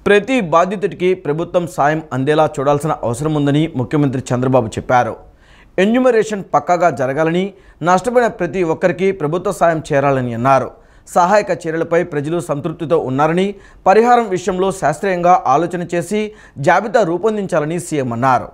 ప్రతి బాధితుడికి ప్రభుత్వం సాయం అందేలా చూడాల్సిన అవసరం ఉందని ముఖ్యమంత్రి చంద్రబాబు చెప్పారు. ఎన్యూమరేషన్ పక్కాగా జరగాలని, నష్టపోయిన ప్రతి ఒక్కరికి ప్రభుత్వ సాయం చేరాలని అన్నారు. సహాయక చర్యలపై ప్రజలు సంతృప్తితో ఉన్నారని, పరిహారం విషయంలో శాస్త్రీయంగా ఆలోచన చేసి జాబితా రూపొందించాలని సీఎం అన్నారు.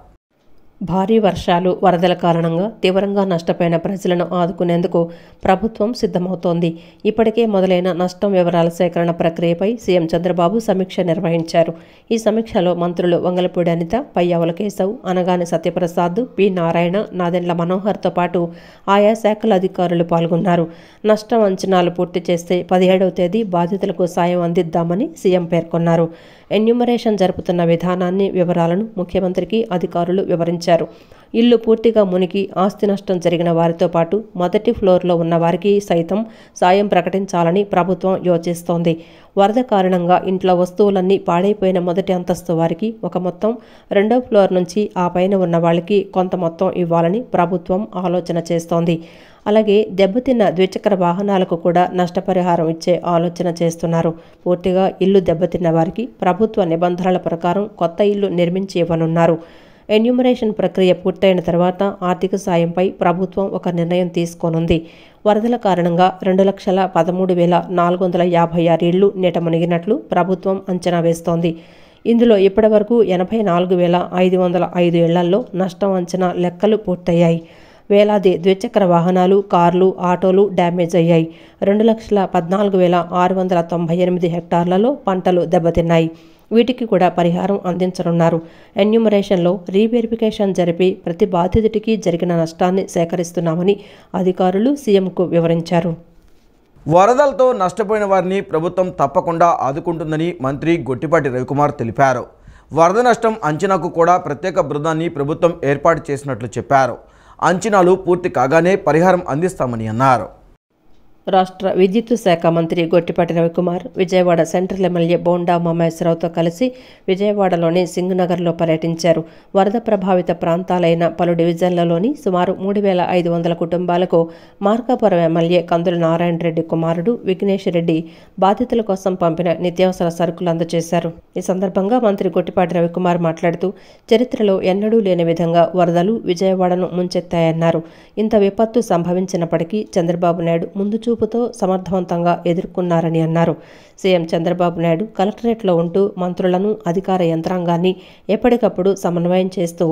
భారీ వర్షాలు, వరదల కారణంగా తీవ్రంగా నష్టపోయిన ప్రజలను ఆదుకునేందుకు ప్రభుత్వం సిద్ధమవుతోంది. ఇప్పటికే మొదలైన నష్టం వివరాల సేకరణ ప్రక్రియపై సీఎం చంద్రబాబు సమీక్ష నిర్వహించారు. ఈ సమీక్షలో మంత్రులు వంగలపూడి అనిత, పయ్యావుల కేశవ్, అనగాని సత్యప్రసాద్, పి నారాయణ, నాదెండ్ల మనోహర్తో పాటు ఆయా శాఖల అధికారులు పాల్గొన్నారు. నష్టం అంచనాలు పూర్తి చేస్తే 17వ తేదీ బాధితులకు సాయం అందిద్దామని సీఎం పేర్కొన్నారు. ఎన్యూమరేషన్ జరుపుతున్న విధానాన్ని, వివరాలను ముఖ్యమంత్రికి అధికారులు వివరించారు. ఇల్లు పూర్తిగా మునిగి ఆస్తి నష్టం జరిగిన వారితో పాటు మొదటి ఫ్లోర్లో ఉన్న వారికి సైతం సాయం ప్రకటించాలని ప్రభుత్వం యోచిస్తోంది. వరద కారణంగా ఇంట్లో వస్తువులన్నీ పాడైపోయిన మొదటి అంతస్తు వారికి ఒక మొత్తం, రెండో ఫ్లోర్ నుంచి ఆ పైన ఉన్న వాళ్ళకి కొంత మొత్తం ఇవ్వాలని ప్రభుత్వం ఆలోచన చేస్తోంది. అలాగే దెబ్బతిన్న ద్విచక్ర వాహనాలకు కూడా నష్టపరిహారం ఇచ్చే ఆలోచన చేస్తున్నారు. పూర్తిగా ఇల్లు దెబ్బతిన్న వారికి ప్రభుత్వ నిబంధనల ప్రకారం కొత్త ఇల్లు నిర్మించి ఇవ్వనున్నారు. ఎన్యూమరేషన్ ప్రక్రియ పూర్తయిన తర్వాత ఆర్థిక సాయంపై ప్రభుత్వం ఒక నిర్ణయం తీసుకోనుంది. వరదల కారణంగా 2,13,456 ఇళ్లు నీట మునిగినట్లు ప్రభుత్వం అంచనా వేస్తోంది. ఇందులో ఇప్పటివరకు 84,505 ఇళ్లలో నష్టం అంచనా లెక్కలు పూర్తయ్యాయి. వేలాది ద్విచక్ర వాహనాలు, కార్లు, ఆటోలు డ్యామేజ్ అయ్యాయి. 2,14,698 హెక్టార్లలో పంటలు దెబ్బతిన్నాయి. వీటికి కూడా పరిహారం అందించనున్నారు. ఎన్యూమరేషన్లో రీవెరిఫికేషన్ జరిపి ప్రతి బాధితుడికి జరిగిన నష్టాన్ని సేకరిస్తున్నామని అధికారులు సీఎంకు వివరించారు. వరదలతో నష్టపోయిన వారిని ప్రభుత్వం తప్పకుండా ఆదుకుంటుందని మంత్రి గొట్టిపాటి రవికుమార్ తెలిపారు. వరద నష్టం అంచనాకు కూడా ప్రత్యేక బృందాన్ని ప్రభుత్వం ఏర్పాటు చేసినట్లు చెప్పారు. అంచనాలు పూర్తి కాగానే పరిహారం అందిస్తామని అన్నారు. రాష్ట్ర విద్యుత్ శాఖ మంత్రి గొట్టిపాటి రవికుమార్ విజయవాడ సెంట్రల్ ఎమ్మెల్యే బోండా ఉమామహేశ్వరరావుతో కలిసి విజయవాడలోని సింగ్నగర్లో పర్యటించారు. వరద ప్రభావిత ప్రాంతాలైన పలు డివిజన్లలోని సుమారు 3,500 కుటుంబాలకు మార్కాపురం ఎమ్మెల్యే కందుల నారాయణ రెడ్డి కుమారుడు విఘ్నేష్ రెడ్డి బాధితుల కోసం పంపిన నిత్యావసర సరుకులు అందజేశారు. ఈ సందర్భంగా మంత్రి గొట్టిపాటి రవికుమార్ మాట్లాడుతూ, చరిత్రలో ఎన్నడూ లేని విధంగా వరదలు విజయవాడను ముంచెత్తాయన్నారు. ఇంత విపత్తు సంభవించినప్పటికీ చంద్రబాబు నాయుడు ముందు చూపుతో సమర్థవంతంగా ఎదుర్కొన్నారని అన్నారు. సీఎం చంద్రబాబు నాయుడు కలెక్టరేట్లో ఉంటూ మంత్రులను, అధికార యంత్రాంగాన్ని ఎప్పటికప్పుడు సమన్వయం చేస్తూ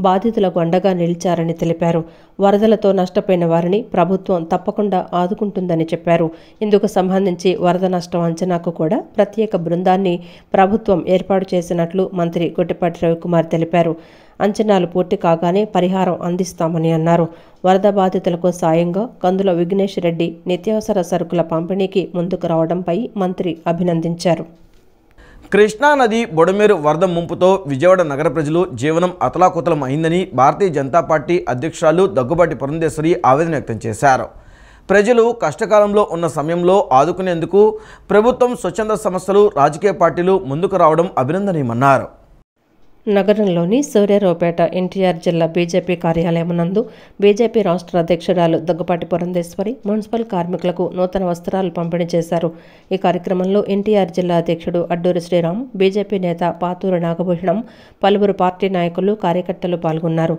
బాధితులకు అండగా నిలిచారని తెలిపారు. వరదలతో నష్టపోయిన వారిని ప్రభుత్వం తప్పకుండా ఆదుకుంటుందని చెప్పారు. ఇందుకు సంబంధించి వరద నష్టం అంచనాకు కూడా ప్రత్యేక బృందాన్ని ప్రభుత్వం ఏర్పాటు చేసినట్లు మంత్రి గొట్టిపాటి రవికుమార్ తెలిపారు. అంచనాలు పూర్తి కాగానే పరిహారం అందిస్తామని అన్నారు. వరద బాధితులకు సాయంగా కందుల విఘ్నేష్ రెడ్డి నిత్యావసర సరుకుల పంపిణీకి ముందుకు రావడంపై మంత్రి అభినందించారు. కృష్ణానది బొడమేరు వరద ముంపుతో విజయవాడ నగర ప్రజలు జీవనం అతలాకుతలం అయిందని భారతీయ జనతా పార్టీ అధ్యక్షురాలు దగ్గుబాటి పురంధేశ్వరి ఆవేదన వ్యక్తం చేశారు. ప్రజలు కష్టకాలంలో ఉన్న సమయంలో ఆదుకునేందుకు ప్రభుత్వం, స్వచ్ఛంద సంస్థలు, రాజకీయ పార్టీలు ముందుకు రావడం అభినందనీయమన్నారు. నగరంలోని సూర్యారావుపేట ఎన్టీఆర్ జిల్లా బీజేపీ కార్యాలయం నందు బీజేపీ రాష్ట్ర అధ్యక్షురాలు దగ్గుపాటి పురంధేశ్వరి మున్సిపల్ కార్మికులకు నూతన వస్త్రాలు పంపిణీ చేశారు. ఈ కార్యక్రమంలో ఎన్టీఆర్ జిల్లా అధ్యక్షుడు అడ్డూరి శ్రీరామ్, బీజేపీ నేత పాతూరు నాగభూషణం, పలువురు పార్టీ నాయకులు, కార్యకర్తలు పాల్గొన్నారు.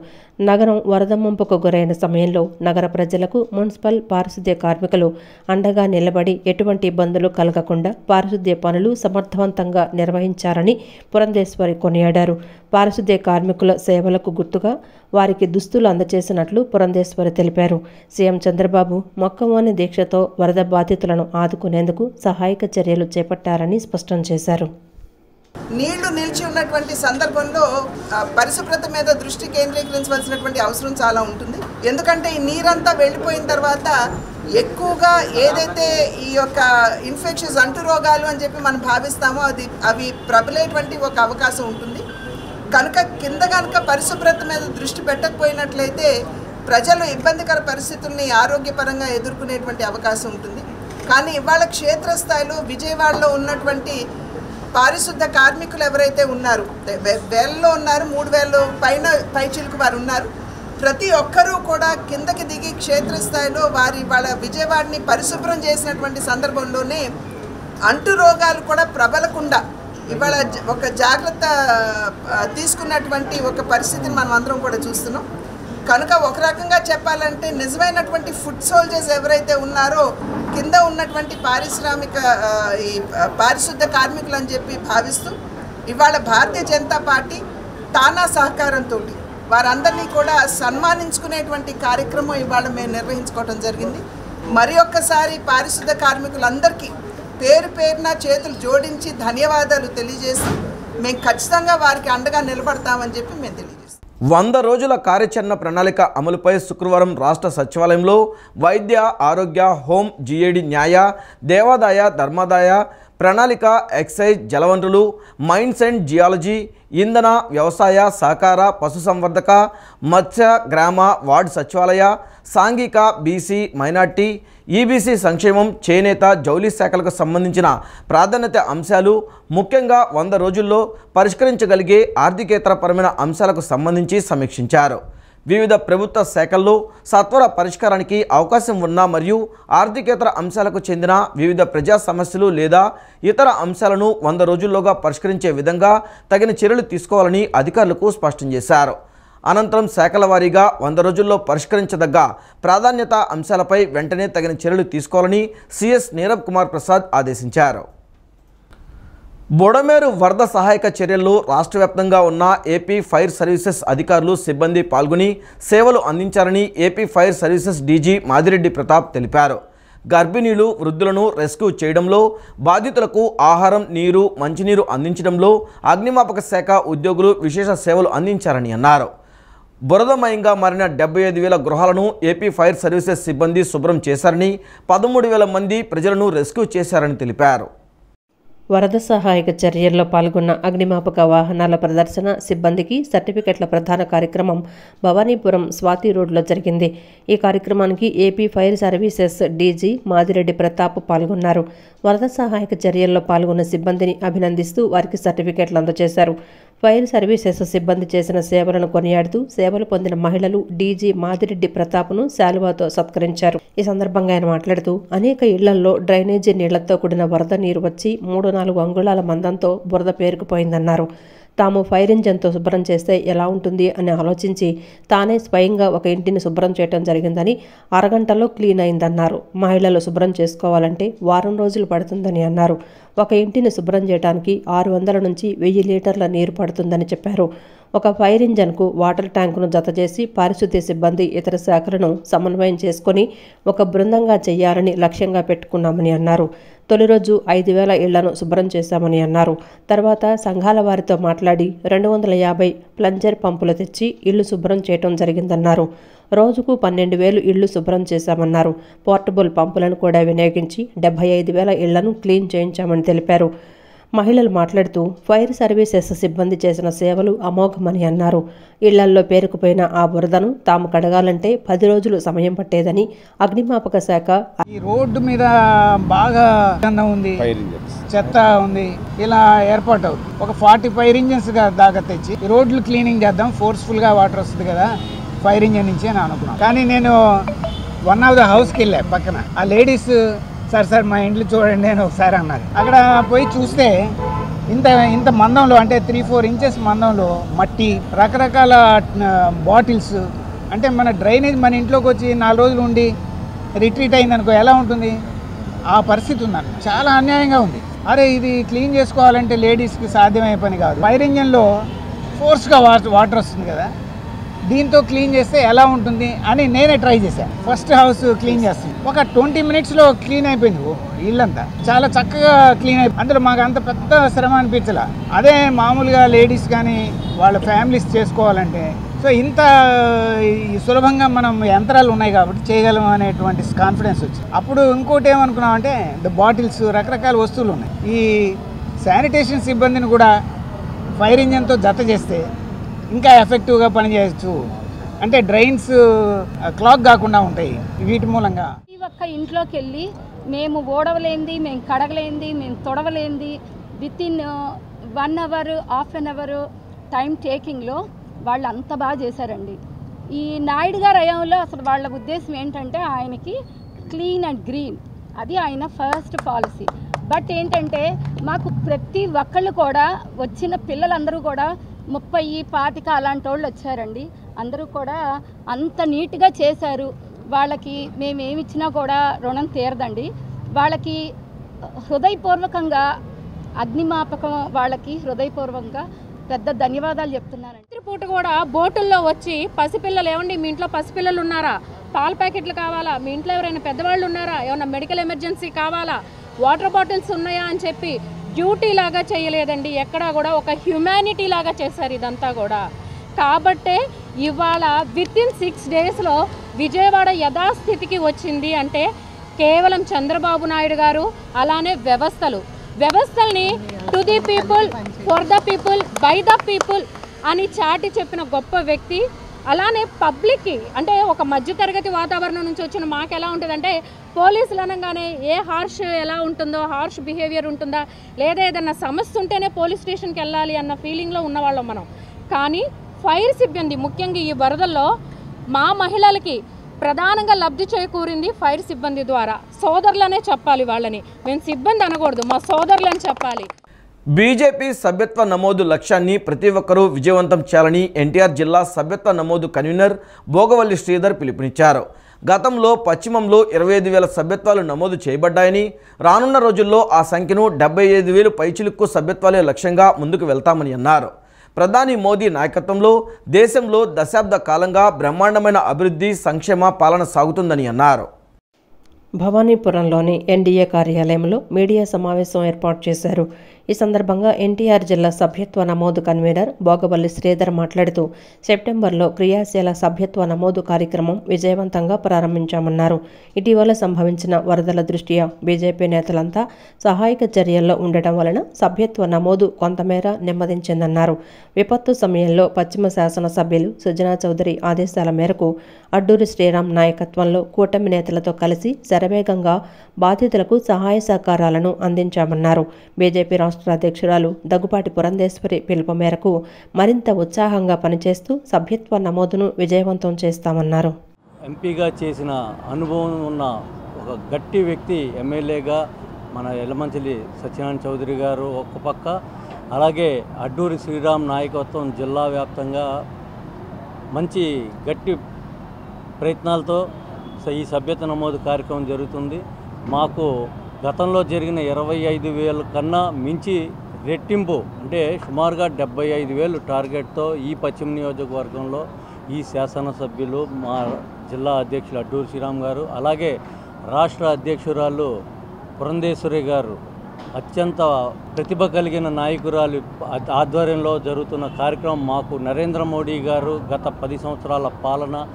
నగరం వరద ముంపుకు గురైన సమయంలో నగర ప్రజలకు మున్సిపల్ పారిశుద్ధ్య కార్మికులు అండగా నిలబడి ఎటువంటి ఇబ్బందులు కలగకుండా పారిశుద్ధ్య పనులు సమర్థవంతంగా నిర్వహించారని పురంధేశ్వరి కొనియాడారు. పారిశుద్ధ్య కార్మికుల సేవలకు గుర్తుగా వారికి దుస్తులు అందజేసినట్లు పురంధేశ్వరి తెలిపారు. సీఎం చంద్రబాబు మొక్కవోని దీక్షతో వరద బాధితులను ఆదుకునేందుకు సహాయక చర్యలు చేపట్టారని స్పష్టం చేశారు. నీళ్లు నిలిచి ఉన్నటువంటి సందర్భంలో పరిశుభ్రత మీద దృష్టి కేంద్రీకరించవలసినటువంటి అవసరం చాలా ఉంటుంది. ఎందుకంటే ఈ నీరంతా వెళ్ళిపోయిన తర్వాత ఎక్కువగా ఏదైతే ఈ యొక్క ఇన్ఫెక్షన్స్, అంటురోగాలు అని చెప్పి మనం భావిస్తామో అవి ప్రబలేటువంటి ఒక అవకాశం ఉంటుంది. కనుక కనుక పరిశుభ్రత మీద దృష్టి పెట్టకపోయినట్లయితే ప్రజలు ఇబ్బందికర పరిస్థితుల్ని ఆరోగ్యపరంగా ఎదుర్కొనేటువంటి అవకాశం ఉంటుంది. కానీ ఇవాళ క్షేత్రస్థాయిలో విజయవాడలో ఉన్నటువంటి పారిశుద్ధ కార్మికులు ఎవరైతే ఉన్నారు, వేలలో ఉన్నారు, 3,000 పైన పైచిలుకు వారు ఉన్నారు. ప్రతి ఒక్కరూ కూడా కిందకి దిగి క్షేత్రస్థాయిలో వాళ్ళ విజయవాడని పరిశుభ్రం చేసినటువంటి సందర్భంలోనే అంటు రోగాలు కూడా ప్రబలకుండా ఇవాళ ఒక జాగ్రత్త తీసుకున్నటువంటి ఒక పరిస్థితిని మనం అందరం కూడా చూస్తున్నాం. కనుక ఒక రకంగా చెప్పాలంటే నిజమైనటువంటి ఫుడ్ సోల్జర్స్ ఎవరైతే ఉన్నారో కింద ఉన్నటువంటి ఈ పారిశుద్ధ కార్మికులు అని చెప్పి భావిస్తూ ఇవాళ భారతీయ జనతా పార్టీ తానా సహకారంతో వారందరినీ కూడా సన్మానించుకునేటువంటి కార్యక్రమం ఇవాళ మేము నిర్వహించుకోవడం జరిగింది. మరి ఒక్కసారి పారిశుద్ధ కార్మికులందరికీ పేరు పేరున చేతులు జోడించి ధన్యవాదాలు తెలియజేస్తూ మేము ఖచ్చితంగా వారికి అండగా నిలబడతామని చెప్పి మేము తెలియజేస్తాం. 100 రోజుల కార్యాచరణ ప్రణాళిక అమలుపై శుక్రవారం రాష్ట్ర సచివాలయంలో వైద్య, ఆరోగ్య, హోం, జీఏడీ, న్యాయ, దేవాదాయ, ధర్మాదాయ, ప్రణాళిక, ఎక్సైజ్, జలవనరులు, మైన్స్ అండ్ జియాలజీ, ఇంధన, వ్యవసాయ, సహకార, పశుసంవర్ధక, మత్స్య, గ్రామ, వార్డు సచివాలయ, సాంఘిక, బీసీ, మైనార్టీ, ఈబీసీ సంక్షేమం, చేనేత, జౌళి శాఖలకు సంబంధించిన ప్రాధాన్యత అంశాలు, ముఖ్యంగా 100 రోజుల్లో పరిష్కరించగలిగే ఆర్థికేతరపరమైన అంశాలకు సంబంధించి సమీక్షించారు. వివిధ ప్రభుత్వ శాఖల్లో సత్వర పరిష్కారానికి అవకాశం ఉన్న మరియు ఆర్థికేతర అంశాలకు చెందిన వివిధ ప్రజా సమస్యలు లేదా ఇతర అంశాలను 100 రోజుల్లోగా పరిష్కరించే విధంగా తగిన చర్యలు తీసుకోవాలని అధికారులకు స్పష్టం చేశారు. అనంతరం శాఖల వారీగా 100 రోజుల్లో పరిష్కరించదగ్గ ప్రాధాన్యత అంశాలపై వెంటనే తగిన చర్యలు తీసుకోవాలని సిఎస్ నీరబ్ కుమార్ ప్రసాద్ ఆదేశించారు. బుడమేరు వరద సహాయక చర్యల్లో రాష్ట్ర వ్యాప్తంగా ఉన్న ఏపీ ఫైర్ సర్వీసెస్ అధికారులు, సిబ్బంది పాల్గొని సేవలు అందించారని AP fire services DG Madireddy Pratap తెలిపారు. గర్భిణీలు, వృద్ధులను రెస్క్యూ చేయడంలో, బాధితులకు ఆహారం, నీరు, మంచినీరు అందించడంలో అగ్నిమాపక శాఖ ఉద్యోగులు విశేష సేవలు అందించారని అన్నారు. బురదమయంగా మారిన 75,000 గృహాలను ఏపీ ఫైర్ సర్వీసెస్ సిబ్బంది శుభ్రం చేశారని, 13,000 మంది ప్రజలను రెస్క్యూ చేశారని తెలిపారు. వరద సహాయక చర్యల్లో పాల్గొన్న అగ్నిమాపక వాహనాల ప్రదర్శన, సిబ్బందికి సర్టిఫికెట్ల ప్రధాన కార్యక్రమం భవానీపురం స్వాతి రోడ్లో జరిగింది. ఈ కార్యక్రమానికి AP fire services DG Madireddy Pratap పాల్గొన్నారు. వరద సహాయక చర్యల్లో పాల్గొన్న సిబ్బందిని అభినందిస్తూ వారికి సర్టిఫికెట్లు అందజేశారు. ఫైర్ సర్వీసెస్ సిబ్బంది చేసిన సేవలను కొనియాడుతూ సేవలు పొందిన మహిళలు డీజీ మాదిరెడ్డి ప్రతాప్ను శాలువాతో సత్కరించారు. ఈ సందర్భంగా ఆయన మాట్లాడుతూ అనేక ఇళ్లలో డ్రైనేజీ నీళ్లతో కూడిన వరద నీరు వచ్చి 3-4 అంగుళాల మందంతో బురద పేరుకుపోయిందన్నారు. తాము ఫైర్ ఇంజన్తో శుభ్రం చేస్తే ఎలా ఉంటుంది అని ఆలోచించి తానే స్వయంగా ఒక ఇంటిని శుభ్రం చేయడం జరిగిందని, అరగంటలో క్లీన్ అయిందన్నారు. మహిళలు శుభ్రం చేసుకోవాలంటే వారం రోజులు పడుతుందని అన్నారు. ఒక ఇంటిని శుభ్రం చేయడానికి 600 నుంచి 1000 లీటర్ల నీరు పడుతుందని చెప్పారు. ఒక ఫైర్ ఇంజన్కు వాటర్ ట్యాంకును జతచేసి పారిశుద్ధ్య సిబ్బంది ఇతర శాఖలను సమన్వయం చేసుకుని ఒక బృందంగా చేయాలని లక్ష్యంగా పెట్టుకున్నామని అన్నారు. తొలి రోజు 5,000 ఇళ్లను శుభ్రం చేశామని అన్నారు. తర్వాత సంఘాల వారితో మాట్లాడి 250 ప్లంజర్ పంపులు తెచ్చి ఇళ్లు శుభ్రం చేయడం జరిగిందన్నారు. రోజుకు 12,000 ఇళ్లు శుభ్రం చేశామన్నారు. పోర్టబుల్ పంపులను కూడా వినియోగించి 75,000 ఇళ్లను క్లీన్ చేయించామని తెలిపారు. మహిళలు మాట్లాడుతూ ఫైర్ సర్వీసెస్ సిబ్బంది చేసిన సేవలు అమోఘమని అన్నారు. ఇళ్లల్లో పేరుకుపోయిన ఆ బురదను తాము కడగాలంటే 10 రోజులు సమయం పట్టేదని, అగ్నిమాపక శాఖ ఈ రోడ్డు మీద బాగా ఉంది, చెత్త ఉంది, ఇలా ఏర్పాటు అవుతుంది. ఒక 40 ఫైర్ ఇంజన్స్ దాకా తెచ్చి ఈ రోడ్లు క్లీనింగ్ చేద్దాం, ఫోర్స్ఫుల్గా వాటర్ వస్తుంది కదా ఫైర్ ఇంజన్ నుంచి అని అనుకున్నాను. కానీ నేను వన్ ఆఫ్ ద హౌస్కి వెళ్ళా పక్కన. ఆ లేడీస్ సార్ మా ఇంట్లో చూడండి అని ఒకసారి అన్నారు. అక్కడ పోయి చూస్తే ఇంత మందంలో, అంటే 3-4 ఇంచెస్ మందంలో మట్టి, రకరకాల బాటిల్స్, అంటే మన డ్రైనేజ్ మన ఇంట్లోకి వచ్చి 4 రోజులు ఉండి రిట్రీట్ అయిందనుకో ఎలా ఉంటుంది, ఆ పరిస్థితి ఉందన్న. చాలా అన్యాయంగా ఉంది. అరే ఇది క్లీన్ చేసుకోవాలంటే లేడీస్కి సాధ్యమయ్యే పని కాదు. ఫైర్ ఇంజన్లో ఫోర్స్గా వాటర్ వస్తుంది కదా, దీంతో క్లీన్ చేస్తే ఎలా ఉంటుంది అని నేనే ట్రై చేశాను. ఫస్ట్ హౌస్ క్లీన్ చేస్తాను, ఒక 20 మినిట్స్లో క్లీన్ అయిపోయింది. ఇల్లంతా చాలా చక్కగా క్లీన్ అయిపోయింది. అందులో మాకు అంత పెద్ద శ్రమ అనిపించలా. అదే మామూలుగా లేడీస్ కానీ వాళ్ళ ఫ్యామిలీస్ చేసుకోవాలంటే సో ఇంత సులభంగా మనం యంత్రాలు ఉన్నాయి కాబట్టి చేయగలం అనేటువంటి కాన్ఫిడెన్స్ వచ్చింది. అప్పుడు ఇంకోటి ఏమనుకున్నామంటే బాటిల్స్, రకరకాల వస్తువులు ఉన్నాయి. ఈ శానిటేషన్ సిబ్బందిని కూడా ఫైర్ ఇంజన్తో జత చేస్తే ఇంకా ఎఫెక్టివ్గా పనిచేయచ్చు. అంటే డ్రైన్స్ క్లాగ్ కాకుండా ఉంటాయి వీటి మూలంగా. ఈ ఒక్క ఇంట్లోకి వెళ్ళి మేము ఓడవలేంది, మేము కడగలేంది, మేము తొడవలేంది within 1 hour, half an hour time టేకింగ్లో వాళ్ళు అంత బాగా చేశారండి. ఈ నాయుడు గారు అయ్యంలో అసలు వాళ్ళ ఉద్దేశం ఏంటంటే ఆయనకి క్లీన్ అండ్ గ్రీన్, అది ఆయన ఫస్ట్ పాలసీ. బట్ ఏంటంటే మాకు ప్రతి ఒక్కళ్ళు కూడా వచ్చిన పిల్లలందరూ కూడా 30-25 అలాంటి వాళ్ళు వచ్చారండి. అందరూ కూడా అంత నీట్గా చేశారు. వాళ్ళకి మేమేమి ఇచ్చినా కూడా రుణం తీరదండి. వాళ్ళకి హృదయపూర్వకంగా అగ్నిమాపకం వాళ్ళకి హృదయపూర్వకంగా పెద్ద ధన్యవాదాలు చెప్తున్నానండి. పూట కూడా బోటుల్లో వచ్చి పసిపిల్లలు, ఏమండి మీ ఇంట్లో పసిపిల్లలు ఉన్నారా, పాల ప్యాకెట్లు కావాలా, మీ ఇంట్లో ఎవరైనా పెద్దవాళ్ళు ఉన్నారా, ఏమన్నా మెడికల్ ఎమర్జెన్సీ కావాలా, వాటర్ బాటిల్స్ ఉన్నాయా అని చెప్పి డ్యూటీ లాగా చేయలేదండి. ఎక్కడా కూడా ఒక హ్యుమానిటీ లాగా చేశారు ఇదంతా కూడా. కాబట్టే ఇవాళ వితిన్ 6 డేస్లో విజయవాడ యథాస్థితికి వచ్చింది అంటే కేవలం చంద్రబాబు నాయుడు గారు, అలానే వ్యవస్థల్ని to the people, for the people, by the people అని చాటి చెప్పిన గొప్ప వ్యక్తి. అలానే పబ్లిక్కి అంటే ఒక మధ్యతరగతి వాతావరణం నుంచి వచ్చిన మాకు ఎలా ఉంటుందంటే పోలీసులు అనగానే ఏ ఎలా ఉంటుందో హార్ష్ బిహేవియర్ ఉంటుందా, లేదా ఏదన్నా సమస్య ఉంటేనే పోలీస్ స్టేషన్కి వెళ్ళాలి అన్న ఫీలింగ్లో ఉన్నవాళ్ళం మనం. కానీ ఫైర్ సిబ్బంది ముఖ్యంగా ఈ వరదల్లో మా మహిళలకి ప్రధానంగా లబ్ధి చేకూరింది ఫైర్ సిబ్బంది ద్వారా. సోదరులనే చెప్పాలి వాళ్ళని, మేము సిబ్బంది అనకూడదు, మా సోదరులని చెప్పాలి. బీజేపీ సభ్యత్వ నమోదు లక్ష్యాన్ని ప్రతి ఒక్కరూ విజయవంతం చేయాలని ఎన్టీఆర్ జిల్లా సభ్యత్వ నమోదు కన్వీనర్ భోగవల్లి శ్రీధర్ పిలుపునిచ్చారు. గతంలో పశ్చిమంలో 25,000 సభ్యత్వాలు నమోదు చేయబడ్డాయని, రానున్న రోజుల్లో ఆ సంఖ్యను 75,000 పైచిలుక్కు సభ్యత్వాలే లక్ష్యంగా ముందుకు వెళ్తామని అన్నారు. ప్రధాని మోదీ నాయకత్వంలో దేశంలో దశాబ్ద కాలంగా బ్రహ్మాండమైన అభివృద్ధి, సంక్షేమ పాలన సాగుతుందని అన్నారు. భవానీపురంలోని ఎన్డీఏ కార్యాలయంలో మీడియా సమావేశం ఏర్పాటు చేశారు. ఈ సందర్భంగా ఎన్టీఆర్ జిల్లా సభ్యత్వ నమోదు కన్వీనర్ భోగవల్లి శ్రీధర్ మాట్లాడుతూ సెప్టెంబర్లో క్రియాశీల సభ్యత్వ నమోదు కార్యక్రమం విజయవంతంగా ప్రారంభించామన్నారు. ఇటీవల సంభవించిన వరదల దృష్ట్యా బీజేపీ నేతలంతా సహాయక చర్యల్లో ఉండటం వలన సభ్యత్వ నమోదు కొంతమేర నెమ్మదించిందన్నారు. విపత్తు సమయంలో పశ్చిమ శాసనసభ్యులు సుజనా చౌదరి ఆదేశాల మేరకు అడ్డూరి శ్రీరామ్ నాయకత్వంలో కూటమి నేతలతో కలిసి శరవేగంగా బాధితులకు సహాయ సహకారాలను అందించామన్నారు. బీజేపీ రాష్ట్ర అధ్యక్షురాలు దగ్గుపాటి పురంధేశ్వరి పిలుపు మేరకు మరింత ఉత్సాహంగా పనిచేస్తూ సభ్యత్వ నమోదును విజయవంతం చేస్తామన్నారు. ఎంపీగా చేసిన అనుభవం ఉన్న ఒక గట్టి వ్యక్తి ఎమ్మెల్యేగా మన యలమంచిలి సత్యనారాయణ చౌదరి గారు ఒక పక్క, అలాగే అడ్డూరి శ్రీరామ్ నాయకత్వం జిల్లా వ్యాప్తంగా మంచి గట్టి ప్రయత్నాలతో ఈ సభ్యత నమోదు కార్యక్రమం జరుగుతుంది. మాకు గతంలో జరిగిన 25,000 కన్నా మించి రెట్టింపు, అంటే సుమారుగా 75,000 టార్గెట్తో ఈ పశ్చిమ నియోజకవర్గంలో ఈ శాసనసభ్యులు, మా జిల్లా అధ్యక్షులు అడ్డూరి శ్రీరామ్ గారు, అలాగే రాష్ట్ర అధ్యక్షురాలు పురంధేశ్వరి గారు, అత్యంత ప్రతిభ కలిగిన నాయకురాలు ఆధ్వర్యంలో జరుగుతున్న కార్యక్రమం. మాకు నరేంద్ర మోడీ గారు గత 10 సంవత్సరాల పాలన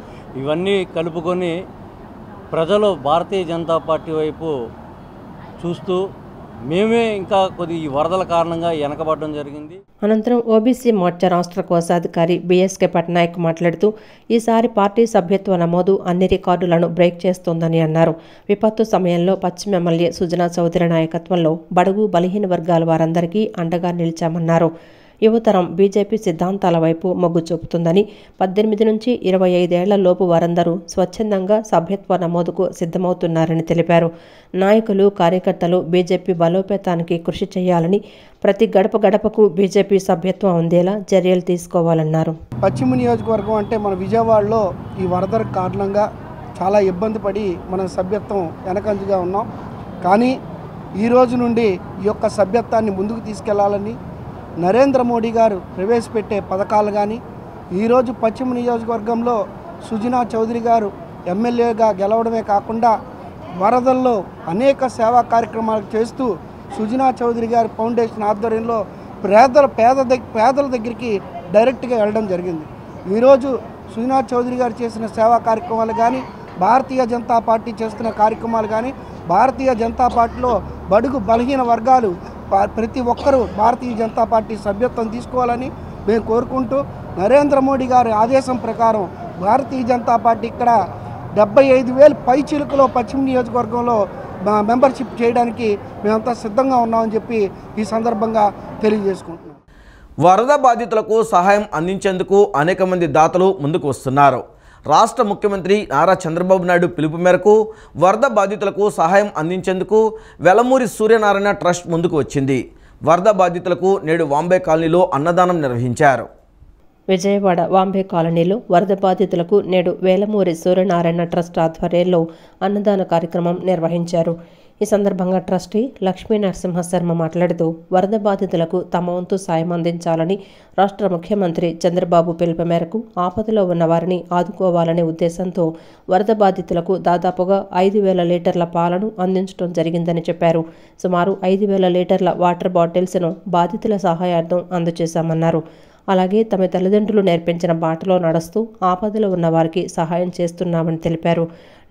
ఇవన్నీ కలుపుకొని ప్రజలు భారతీయ జనతా పార్టీ వైపు చూస్తూ మేమే ఇంకా కొద్ది ఈ వరదల కారణంగా వెనకబడడం జరిగింది. అనంతరం ఓబీసీ మోర్చా రాష్ట్ర కోశాధికారి బీఎస్కే పట్నాయక్ మాట్లాడుతూ ఈసారి పార్టీ సభ్యత్వ నమోదు అన్ని రికార్డులను బ్రేక్ చేస్తోందని అన్నారు. విపత్తు సమయంలో పశ్చిమ ఎమ్మెల్యే సుజనా చౌదరి నాయకత్వంలో బడుగు బలహీన వర్గాల వారందరికీ అండగా నిలిచామన్నారు. యువతరం బీజేపీ సిద్ధాంతాల వైపు మొగ్గు చూపుతుందని, 18 నుంచి 25 ఏళ్ల లోపు వారందరూ స్వచ్ఛందంగా సభ్యత్వ నమోదుకు సిద్ధమవుతున్నారని తెలిపారు. నాయకులు, కార్యకర్తలు బీజేపీ బలోపేతానికి కృషి చేయాలని, ప్రతి గడప గడపకు బీజేపీ సభ్యత్వం అందేలా చర్యలు తీసుకోవాలన్నారు. పశ్చిమ నియోజకవర్గం అంటే మన విజయవాడలో ఈ వరద కారణంగా చాలా ఇబ్బంది పడి మనం సభ్యత్వం వెనకంజగా ఉన్నాం. కానీ ఈ రోజు నుండి ఈ యొక్క సభ్యత్వాన్ని ముందుకు తీసుకెళ్లాలని నరేంద్ర మోడీ గారు ప్రవేశపెట్టే పథకాలు కానీ, ఈరోజు పశ్చిమ నియోజకవర్గంలో సుజనా చౌదరి గారు ఎమ్మెల్యేగా గెలవడమే కాకుండా వరదల్లో అనేక సేవా కార్యక్రమాలు చేస్తూ సుజనా చౌదరి గారి ఫౌండేషన్ ఆధ్వర్యంలో పేదల దగ్గరికి డైరెక్ట్గా వెళ్ళడం జరిగింది. ఈరోజు సుజనా చౌదరి గారు చేసిన సేవా కార్యక్రమాలు కానీ, భారతీయ జనతా పార్టీ చేస్తున్న కార్యక్రమాలు కానీ, భారతీయ జనతా పార్టీలో బడుగు బలహీన వర్గాలు ప్రతి ఒక్కరూ భారతీయ జనతా పార్టీ సభ్యత్వం తీసుకోవాలని మేము కోరుకుంటూ, నరేంద్ర మోడీ గారి ఆదేశం ప్రకారం భారతీయ జనతా పార్టీ ఇక్కడ 75,000 పైచిలుకలో పశ్చిమ నియోజకవర్గంలో మెంబర్షిప్ చేయడానికి మేమంతా సిద్ధంగా ఉన్నామని చెప్పి ఈ సందర్భంగా తెలియజేసుకుంటున్నాం. వరద బాధితులకు సహాయం అందించేందుకు అనేక మంది దాతలు ముందుకు వస్తున్నారు. రాష్ట్ర ముఖ్యమంత్రి నారా చంద్రబాబు నాయుడు పిలుపు మేరకు వరద బాధితులకు సహాయం అందించేందుకు వెలమూరి సూర్యనారాయణ ట్రస్ట్ ముందుకు వచ్చింది. వరద బాధితులకు నేడు వాంబే కాలనీలో అన్నదానం నిర్వహించారు. విజయవాడ వాంబే కాలనీలో వరద బాధితులకు నేడు వేలమూరి సూర్యనారాయణ ట్రస్ట్ ఆధ్వర్యంలో అన్నదాన కార్యక్రమం నిర్వహించారు. ఈ సందర్భంగా ట్రస్టీ లక్ష్మీ నరసింహశర్మ మాట్లాడుతూ వరద బాధితులకు తమ వంతు సాయం అందించాలని రాష్ట్ర ముఖ్యమంత్రి చంద్రబాబు పిలుపు మేరకు ఆపదలో ఉన్న వారిని ఆదుకోవాలనే ఉద్దేశంతో వరద బాధితులకు దాదాపుగా 5,000 లీటర్ల పాలను అందించడం జరిగిందని చెప్పారు. సుమారు 5,000 లీటర్ల వాటర్ బాటిల్స్ను బాధితుల సహాయార్థం అందజేశామన్నారు. అలాగే తమ తల్లిదండ్రులు నేర్పించిన బాటలో నడుస్తూ ఆపదలో ఉన్న వారికి సహాయం చేస్తున్నామని తెలిపారు.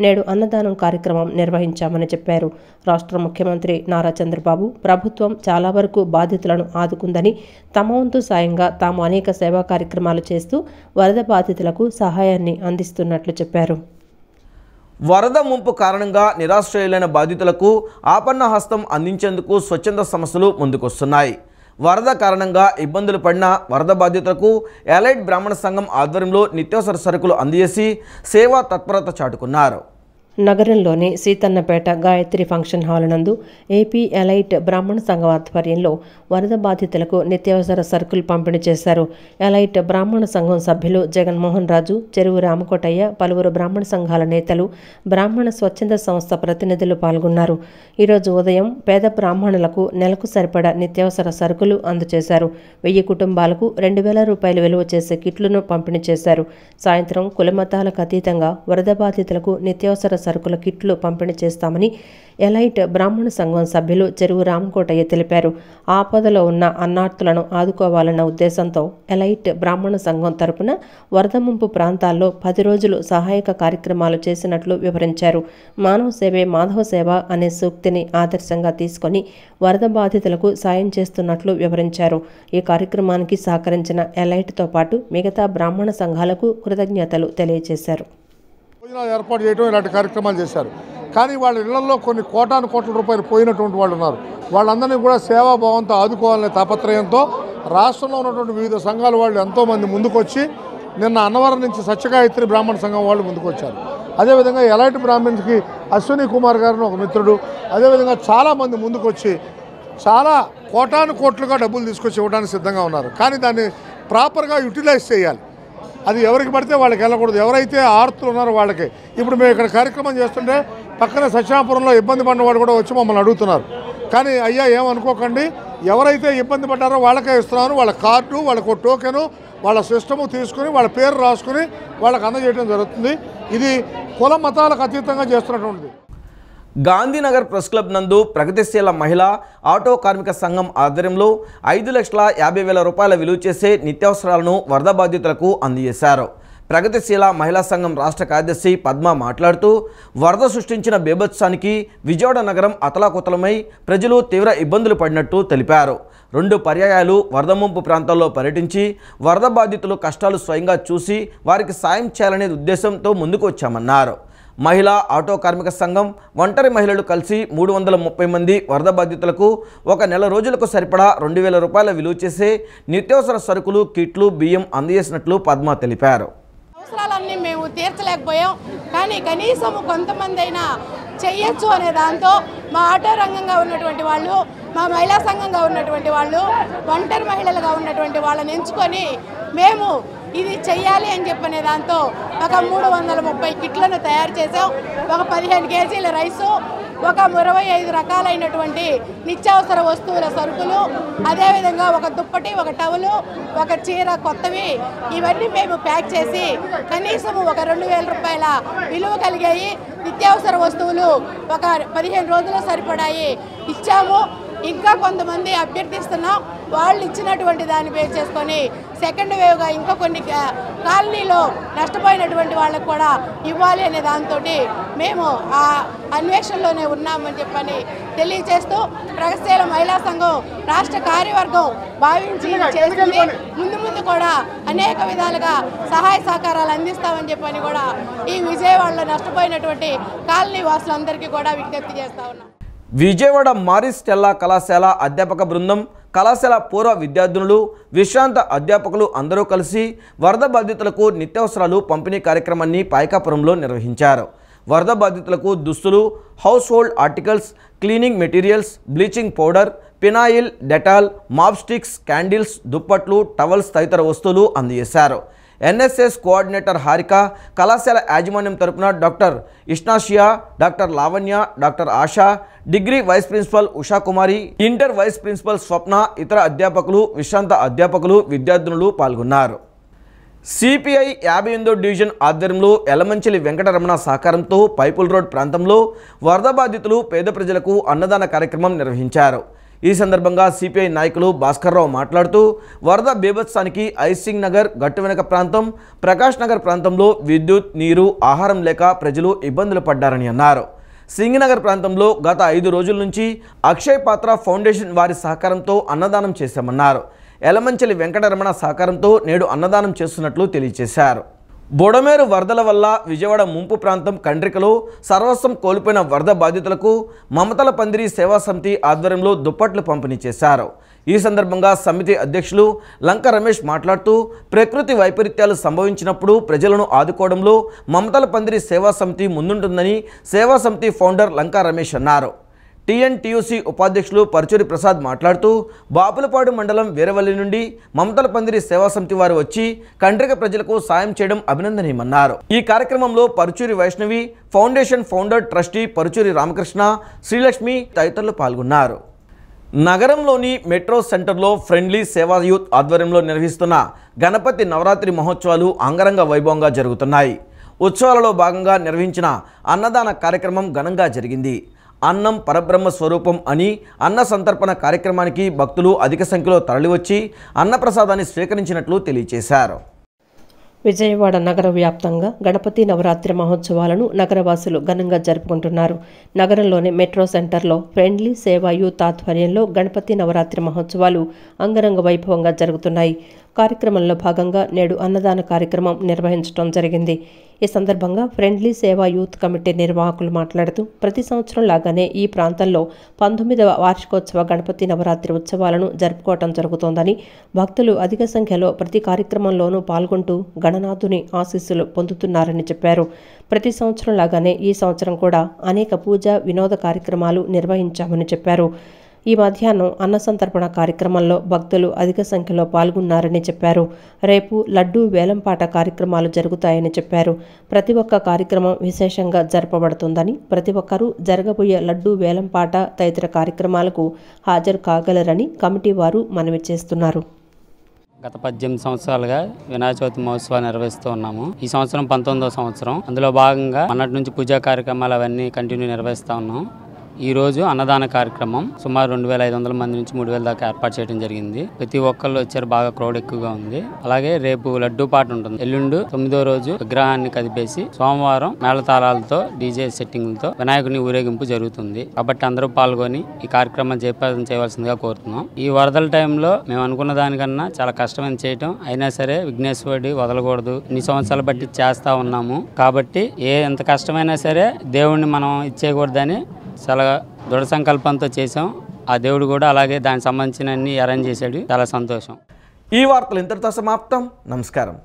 నేడు అన్నదానం కార్యక్రమం నిర్వహించామని చెప్పారు. రాష్ట్ర ముఖ్యమంత్రి నారా చంద్రబాబు ప్రభుత్వం చాలా వరకు బాధితులను ఆదుకుందని, తమ వంతు సాయంగా తాము అనేక సేవా కార్యక్రమాలు చేస్తూ వరద బాధితులకు సహాయాన్ని అందిస్తున్నట్లు చెప్పారు. వరద ముంపు కారణంగా నిరాశ్రయులైన బాధితులకు ఆపన్న హస్తం అందించేందుకు స్వచ్ఛంద సంస్థలు ముందుకొస్తున్నాయి. వరద కారణంగా ఇబ్బందులు పడిన వరద బాధితులకు ఎలైట్ బ్రాహ్మణ సంఘం ఆధ్వర్యంలో నిత్యావసర సరుకులు అందజేసి సేవా తత్పరత చాటుకున్నారు. నగరంలోని సీతన్నపేట గాయత్రి ఫంక్షన్ హాల్ నందు ఏపీ ఎలైట్ బ్రాహ్మణ సంఘం ఆధ్వర్యంలో వరద బాధితులకు నిత్యావసర సరుకులు పంపిణీ చేశారు. ఎలైట్ బ్రాహ్మణ సంఘం సభ్యులు జగన్మోహన్ రాజు, చెరువు రామకోటయ్య, పలువురు బ్రాహ్మణ సంఘాల నేతలు, బ్రాహ్మణ స్వచ్ఛంద సంస్థ ప్రతినిధులు పాల్గొన్నారు. ఈరోజు ఉదయం పేద బ్రాహ్మణులకు నెలకు సరిపడా నిత్యావసర సరుకులు అందజేశారు. 1000 కుటుంబాలకు 2,000 రూపాయలు విలువ చేసే కిట్లను పంపిణీ చేశారు. సాయంత్రం కులమతాలకు అతీతంగా వరద బాధితులకు నిత్యావసర సరుకుల కిట్లు పంపిణీ చేస్తామని ఎలైట్ బ్రాహ్మణ సంఘం సభ్యులు చెరువు రామకోటయ్య తెలిపారు. ఆపదలో ఉన్న అన్నార్తులను ఆదుకోవాలన్న ఉద్దేశంతో ఎలైట్ బ్రాహ్మణ సంఘం తరపున వరద ముంపు ప్రాంతాల్లో 10 రోజులు సహాయక కార్యక్రమాలు చేసినట్లు వివరించారు. మానవ సేవే మాధవ సేవ అనే సూక్తిని ఆదర్శంగా తీసుకొని వరద బాధితులకు సాయం చేస్తున్నట్లు వివరించారు. ఈ కార్యక్రమానికి సహకరించిన ఎలైట్తో పాటు మిగతా బ్రాహ్మణ సంఘాలకు కృతజ్ఞతలు తెలియజేశారు. ఏర్పాటు చేయడం ఇలాంటి కార్యక్రమాలు చేశారు. కానీ వాళ్ళ ఇళ్లలో కొన్ని కోట్ల రూపాయలు పోయినటువంటి వాళ్ళు ఉన్నారు. వాళ్ళందరినీ కూడా సేవాభావంతో ఆదుకోవాలనే తాపత్రయంతో రాష్ట్రంలో ఉన్నటువంటి వివిధ సంఘాల వాళ్ళు ఎంతోమంది ముందుకొచ్చి నిన్న అన్నవరం నుంచి సత్యగాయత్రి బ్రాహ్మణ సంఘం వాళ్ళు ముందుకొచ్చారు. అదేవిధంగా ఎలైట్ బ్రాహ్మణ్స్కి అశ్విని కుమార్ గారిని ఒక మిత్రుడు, అదేవిధంగా చాలామంది ముందుకొచ్చి చాలా కోట్లుగా డబ్బులు తీసుకొచ్చి ఇవ్వడానికి సిద్ధంగా ఉన్నారు. కానీ దాన్ని ప్రాపర్గా యూటిలైజ్ చేయాలి. అది ఎవరికి పడితే వాళ్ళకి వెళ్ళకూడదు. ఎవరైతే ఆర్తులు ఉన్నారో వాళ్ళకి. ఇప్పుడు మేము ఇక్కడ కార్యక్రమం చేస్తుంటే పక్కన సత్యాపురంలో ఇబ్బంది పడిన వాడు కూడా వచ్చి మమ్మల్ని అడుగుతున్నారు. కానీ అయ్యా ఏమనుకోకండి, ఎవరైతే ఇబ్బంది పడ్డారో వాళ్ళకే ఇస్తున్నాను. వాళ్ళ కార్డు, వాళ్ళకు టోకెను, వాళ్ళ సిస్టము తీసుకుని వాళ్ళ పేరు రాసుకుని వాళ్ళకి అందజేయడం జరుగుతుంది. ఇది కుల మతాలకు అతీతంగా చేస్తున్నటువంటిది. గాంధీనగర్ ప్రెస్ క్లబ్ నందు ప్రగతిశీల మహిళా ఆటో కార్మిక సంఘం ఆధ్వర్యంలో 5,50,000 రూపాయల విలువ చేసే నిత్యావసరాలను వరద బాధితులకు అందజేశారు. ప్రగతిశీల మహిళా సంఘం రాష్ట్ర కార్యదర్శి పద్మ మాట్లాడుతూ వరద సృష్టించిన బీభత్సానికి విజయవాడ నగరం అతలాకుతలమై ప్రజలు తీవ్ర ఇబ్బందులు పడినట్టు తెలిపారు. 2 పర్యాయాలు వరద ముంపు ప్రాంతాల్లో పర్యటించి వరద బాధితులు కష్టాలు స్వయంగా చూసి వారికి సాయం చేయాలనే ఉద్దేశంతో ముందుకు వచ్చామన్నారు. మహిళా ఆటో కార్మిక సంఘం ఒంటరి మహిళలు కలిసి 330 మంది వరద బాధితులకు 1 నెల రోజులకు సరిపడా 2,000 రూపాయల విలువ చేసే నిత్యావసర సరుకులు, కిట్లు, బియ్యం అందజేసినట్లు పద్మ తెలిపారు. అవసరాలన్నీ మేము తీర్చలేకపోయాం. కానీ కనీసం కొంతమంది అయినా చెయ్యొచ్చు అనే దాంతో మా ఆటో రంగంగా ఉన్నటువంటి వాళ్ళు, మా మహిళా సంఘంగా ఉన్నటువంటి వాళ్ళు, ఒంటరి మహిళలుగా ఉన్నటువంటి వాళ్ళని ఎంచుకొని మేము ఇది చెయ్యాలి అని చెప్పనే దాంతో ఒక 330 కిట్లను తయారు చేసాం. ఒక 15 కేజీల రైసు, ఒక 25 రకాలైనటువంటి నిత్యావసర వస్తువుల సరుకులు, అదేవిధంగా ఒక దుప్పటి, ఒక టవలు, ఒక చీర కొత్తవి, ఇవన్నీ మేము ప్యాక్ చేసి కనీసం ఒక 2,000 రూపాయల విలువ కలిగాయి నిత్యావసర వస్తువులు ఒక 15 రోజులు సరిపడాయి ఇచ్చాము. ఇంకా కొంతమంది అభ్యర్థిస్తున్నాం. వాళ్ళు ఇచ్చినటువంటి దాన్ని బేస్ చేసుకొని సెకండ్ వేవ్గా ఇంకా కొన్ని కాలనీలో నష్టపోయినటువంటి వాళ్ళకు కూడా ఇవ్వాలి అనే దాంతో మేము ఆ అన్వేషణలోనే ఉన్నామని చెప్పని తెలియజేస్తూ ప్రగతిశీల మహిళా సంఘం రాష్ట్ర కార్యవర్గం భావించి చేసింది. ముందు కూడా అనేక విధాలుగా సహాయ సహకారాలు అందిస్తామని చెప్పని కూడా ఈ విజయవాడలో నష్టపోయినటువంటి కాలనీ వాసులందరికీ కూడా విజ్ఞప్తి చేస్తా ఉన్నాం. విజయవాడ మారిస్ స్టెల్లా కళాశాల అధ్యాపక బృందం కళాశాల పూర్వ విద్యార్థినులు, విశ్రాంత అధ్యాపకులు అందరూ కలిసి వరద బాధితులకు నిత్యావసరాలు పంపిణీ కార్యక్రమాన్ని పాయకాపురంలో నిర్వహించారు. వరద బాధితులకు దుస్తులు, household articles, cleaning materials, bleaching powder, phenyl, Dettol, mop sticks, candles, దుప్పట్లు, టవల్స్ తదితర వస్తువులు అందజేశారు. ఎన్ఎస్ఎస్ కోఆర్డినేటర్ హారిక, కళాశాల యాజమాన్యం తరపున డాక్టర్ ఇష్నాషియా, doctor Lavanya, doctor Asha, degree vice principal Ushakumari, inter vice principal Swapna, ఇతర అధ్యాపకులు, విశ్రాంత అధ్యాపకులు, విద్యార్థినులు పాల్గొన్నారు. సిపిఐ 58వ డివిజన్ ఆధ్వర్యంలో ఎలమంచిలి వెంకటరమణ సహకారంతో పైపుల్ రోడ్ ప్రాంతంలో వరద బాధితులు, పేద ప్రజలకు అన్నదాన కార్యక్రమం నిర్వహించారు. ఈ సందర్భంగా సిపిఐ నాయకులు భాస్కర్రావు మాట్లాడుతూ వరద బీభత్సానికి ఐసింగ్ నగర్, గట్టు వెనక ప్రాంతం, ప్రకాష్ నగర్ ప్రాంతంలో విద్యుత్, నీరు, ఆహారం లేక ప్రజలు ఇబ్బందులు పడ్డారని అన్నారు. సింగినగర్ ప్రాంతంలో గత 5 రోజుల నుంచి అక్షయ్ పాత్ర ఫౌండేషన్ వారి సహకారంతో అన్నదానం చేశామన్నారు. ఎలమంచిలి వెంకటరమణ సహకారంతో నేడు అన్నదానం చేస్తున్నట్లు తెలియజేశారు. బొడమేరు వరదల వల్ల విజయవాడ ముంపు ప్రాంతం కండ్రికలో సర్వస్వం కోల్పోయిన వరద బాధితులకు మమతల పందిరి సేవా సమితి ఆధ్వర్యంలో దుప్పట్లు పంపిణీ చేశారు. ఈ సందర్భంగా సమితి అధ్యక్షులు లంక రమేష్ మాట్లాడుతూ ప్రకృతి వైపరీత్యాలు సంభవించినప్పుడు ప్రజలను ఆదుకోవడంలో మమతల పందిరి సేవా సమితి ముందుంటుందని సేవా సమితి ఫౌండర్ లంకా రమేష్ అన్నారు. టీఎన్టీయూసీ ఉపాధ్యక్షులు పరుచూరి ప్రసాద్ మాట్లాడుతూ బాపులపాడు మండలం వీరవల్లి నుండి మమతల పందిరి సేవా సమితి వారు వచ్చి కండ్రిక ప్రజలకు సాయం చేయడం అభినందనీయమన్నారు. ఈ కార్యక్రమంలో Paruchuri Vaishnavi, foundation founder trustee Paruchuri Ramakrishna, Srilakshmi తదితరులు పాల్గొన్నారు. నగరంలోని మెట్రో సెంటర్లో ఫ్రెండ్లీ సేవా యూత్ ఆధ్వర్యంలో నిర్వహిస్తున్న గణపతి నవరాత్రి మహోత్సవాలు అంగరంగ వైభవంగా జరుగుతున్నాయి. ఉత్సవాలలో భాగంగా నిర్వహించిన అన్నదాన కార్యక్రమం ఘనంగా జరిగింది. అన్నం పరబ్రహ్మ స్వరూపం అని అన్న సంతర్పణ కార్యక్రమానికి భక్తులు అధిక సంఖ్యలో తరలివచ్చి అన్నప్రసాదాన్ని స్వీకరించినట్లు తెలియజేశారు. విజయవాడ నగర వ్యాప్తంగా గణపతి నవరాత్రి మహోత్సవాలను నగరవాసులు ఘనంగా జరుపుకుంటున్నారు. నగరంలోని మెట్రో సెంటర్లో ఫ్రెండ్లీ సేవా యూత్ ఆధ్వర్యంలో గణపతి నవరాత్రి మహోత్సవాలు అంగరంగ వైభవంగా జరుగుతున్నాయి. కార్యక్రమంలో భాగంగా నేడు అన్నదాన కార్యక్రమం నిర్వహించడం జరిగింది. ఈ సందర్భంగా ఫ్రెండ్లీ సేవా యూత్ కమిటీ నిర్వాహకులు మాట్లాడుతూ ప్రతి సంవత్సరం లాగానే ఈ ప్రాంతంలో 19వ వార్షికోత్సవ గణపతి నవరాత్రి ఉత్సవాలను జరుపుకోవటం జరుగుతోందని, భక్తులు అధిక సంఖ్యలో ప్రతి కార్యక్రమంలోనూ పాల్గొంటూ గణనాథుని ఆశీస్సులు పొందుతున్నారని చెప్పారు. ప్రతి సంవత్సరం లాగానే ఈ సంవత్సరం కూడా అనేక పూజ, వినోద కార్యక్రమాలు నిర్వహించామని చెప్పారు. ఈ మధ్యాహ్నం అన్న సంతర్పణ కార్యక్రమంలో భక్తులు అధిక సంఖ్యలో పాల్గొన్నారని చెప్పారు. రేపు లడ్డూ వేలంపాట కార్యక్రమాలు జరుగుతాయని చెప్పారు. ప్రతి ఒక్క కార్యక్రమం విశేషంగా జరపబడుతుందని, ప్రతి ఒక్కరూ జరగబోయే లడ్డూ వేలంపాట తదితర కార్యక్రమాలకు హాజరు కాగలరని కమిటీ వారు మనవి చేస్తున్నారు. గత 18 సంవత్సరాలుగా వినాయక చవితి మహోత్సవాలు నిర్వహిస్తూ ఉన్నాము. ఈ సంవత్సరం 19వ సంవత్సరం. అందులో భాగంగా మొన్నటి నుంచి పూజా కార్యక్రమాలు అవన్నీ కంటిన్యూ నిర్వహిస్తూ ఉన్నాం. ఈ రోజు అన్నదాన కార్యక్రమం సుమారు 2500 మంది నుంచి 3000 దాకా ఏర్పాటు చేయడం జరిగింది. ప్రతి ఒక్కళ్ళు వచ్చారు, బాగా క్రౌడ్ ఎక్కువగా ఉంది. అలాగే రేపు లడ్డూ పాట ఉంటుంది. ఎల్లుండు 9వ రోజు విగ్రహాన్ని కదిపేసి సోమవారం మేళతాళాలతో డీజే సెట్టింగ్లతో వినాయకుని ఊరేగింపు జరుగుతుంది. కాబట్టి అందరూ పాల్గొని ఈ కార్యక్రమం జయప్రదం చేయవలసిందిగా కోరుతున్నాం. ఈ వరదల టైంలో మేము అనుకున్న దానికన్నా చాలా కష్టమైన చేయటం, అయినా సరే విఘ్నేశ్వరుడి వదలకూడదు, ఇన్ని సంవత్సరాలు బట్టి చేస్తా ఉన్నాము. కాబట్టి ఎంత కష్టమైనా సరే దేవుణ్ణి మనం ఇచ్చేయకూడదని చాలా దృఢ సంకల్పంతో చేసాం. ఆ దేవుడు కూడా అలాగే దానికి సంబంధించిన అన్ని అరేంజ్ చేశాడు. చాలా సంతోషం. ఈ వార్తలు ఇంతటితో సమాప్తం. నమస్కారం.